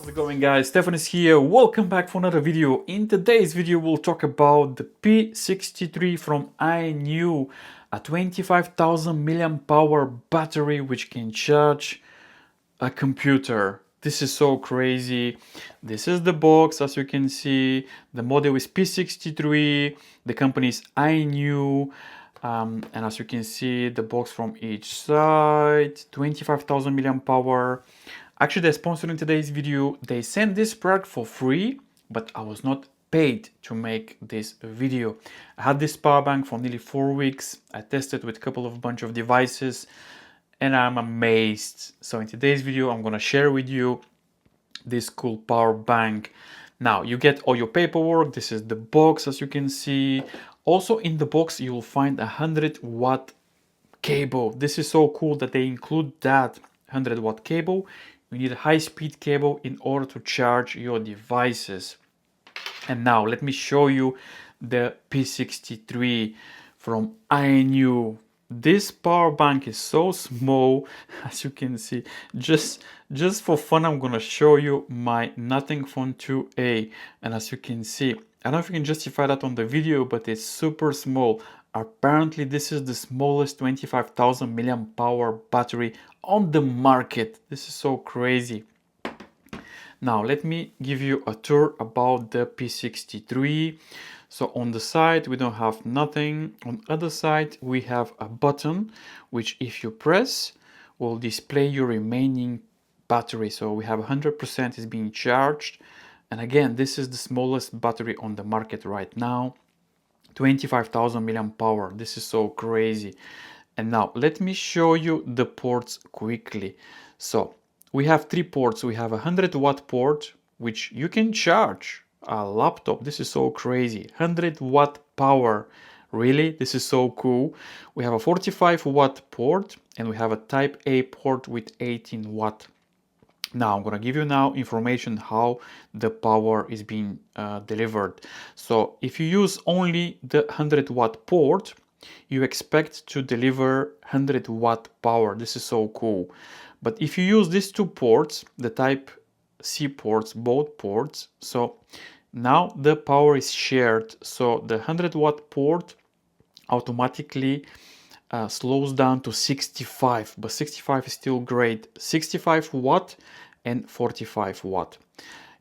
How's it going, guys? Stefan is here. Welcome back for another video. In today's video we'll talk about the P63 from INIU, a 25,000 milliamp hour battery which can charge a computer. This is so crazy. This is the box, as you can see. The model is P63, the company is INIU, and as you can see, the box from each side, 25,000 milliamp hour. Actually, they're sponsoring today's video. They sent this product for free, but I was not paid to make this video. I had this power bank for nearly 4 weeks. I tested with a bunch of devices and I'm amazed. So in today's video, I'm gonna share with you this cool power bank. Now you get all your paperwork. This is the box, as you can see. Also in the box, you will find a 100-watt cable. This is so cool that they include that 100-watt cable. You need a high-speed cable in order to charge your devices. And now let me show you the P63 from INIU. This power bank is so small, as you can see. Just for fun, I'm gonna show you my Nothing Phone 2A. And as you can see, I don't know if you can justify that on the video, but it's super small. Apparently, this is the smallest 25,000 milliamp hour battery on the market. This is so crazy. Now, let me give you a tour about the P63. So on the side, we don't have nothing. On the other side, we have a button, which if you press, will display your remaining battery. So we have 100% is being charged. And again, this is the smallest battery on the market right now. 25,000 milliamp hour. This is so crazy. And now let me show you the ports quickly. So we have 3 ports. We have a 100-watt port, which you can charge a laptop. This is so crazy. 100-watt power. Really? This is so cool. We have a 45-watt port and we have a Type A port with 18 watt. Now I'm gonna give you now information how the power is being delivered. So if you use only the 100-watt port, you expect to deliver 100-watt power. This is so cool. But if you use these 2 ports, the Type C ports, both ports, so now the power is shared. So the 100-watt port automatically slows down to 65, but 65 is still great. 65 watt and 45 watt.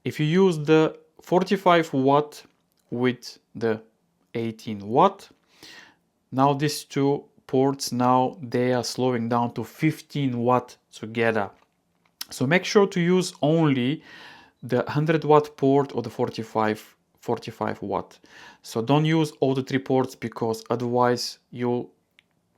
If you use the 45 watt with the 18 watt, now these 2 ports, now they are slowing down to 15 watt together. So make sure to use only the 100-watt port or the 45 watt. So don't use all the 3 ports because otherwise you'll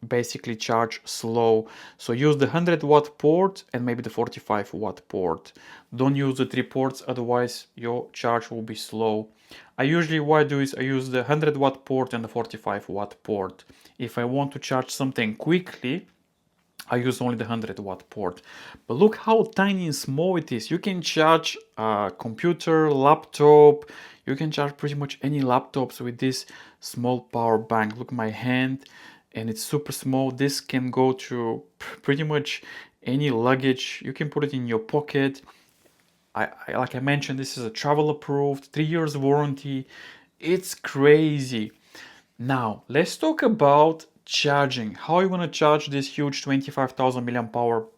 basically charge slow. So use the 100-watt port and maybe the 45-watt port. Don't use the 3 ports, otherwise your charge will be slow. What I do is I use the 100-watt port and the 45-watt port. If I want to charge something quickly, I use only the 100-watt port. But look how tiny and small it is. You can charge a computer, laptop. You can charge pretty much any laptops with this small power bank. Look at my hand, and it's super small. This can go to pretty much any luggage. You can put it in your pocket. Like I mentioned, this is a travel approved, 3 years warranty. It's crazy. Now let's talk about charging. How you want to charge this huge 25,000 milliamp hour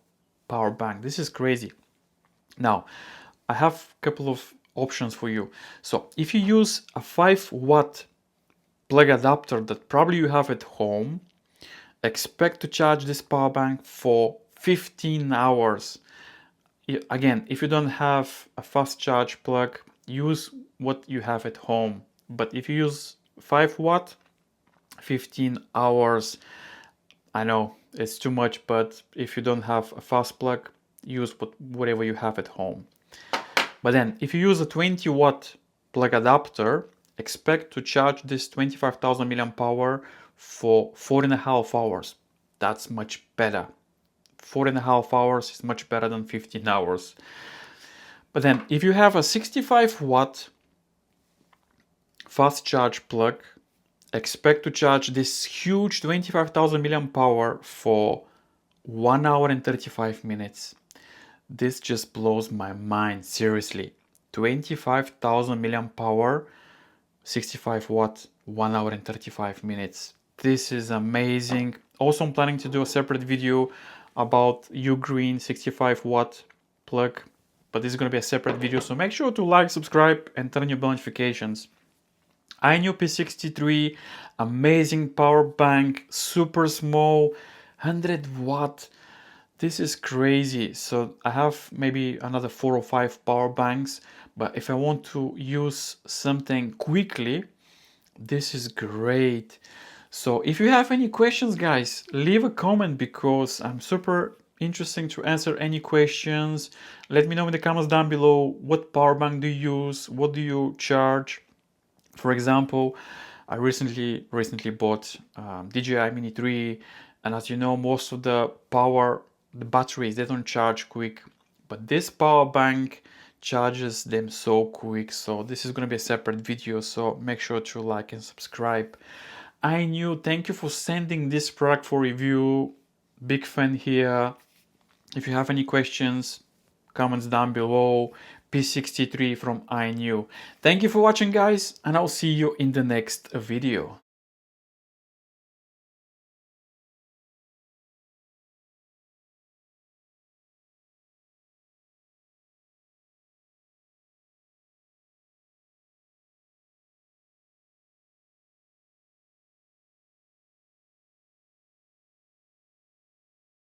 power bank? This is crazy. Now I have a couple of options for you. So if you use a 5-watt plug adapter that probably you have at home, expect to charge this power bank for 15 hours. Again, if you don't have a fast charge plug, use what you have at home. But if you use 5-watt, 15 hours, I know it's too much, but if you don't have a fast plug, use whatever you have at home. But then if you use a 20-watt plug adapter, expect to charge this 25,000 milliamp hour for 4.5 hours. That's much better. 4.5 hours is much better than 15 hours. But then if you have a 65-watt fast charge plug, expect to charge this huge 25,000 milliamp hour for 1 hour and 35 minutes. This just blows my mind, seriously. 25,000 milliamp hour, 65 watt, 1 hour and 35 minutes. This is amazing. Also, I'm planning to do a separate video about Ugreen 65 watt plug, but this is going to be a separate video, so make sure to like, subscribe and turn on your bell notifications. INIU P63, amazing power bank, super small, 100 watt. This is crazy. So I have maybe another 4 or 5 power banks, but if I want to use something quickly, this is great. So if you have any questions, guys, leave a comment because I'm super interested to answer any questions. Let me know in the comments down below what power bank do you use, what do you charge. For example, I recently bought DJI Mini 3, and as you know, most of the batteries, they don't charge quick, but this power bank charges them so quick. So this is going to be a separate video, so make sure to like and subscribe. INIU, thank you for sending this product for review. Big fan here. If you have any questions, comments down below. P63 from INIU. Thank you for watching, guys, and I'll see you in the next video.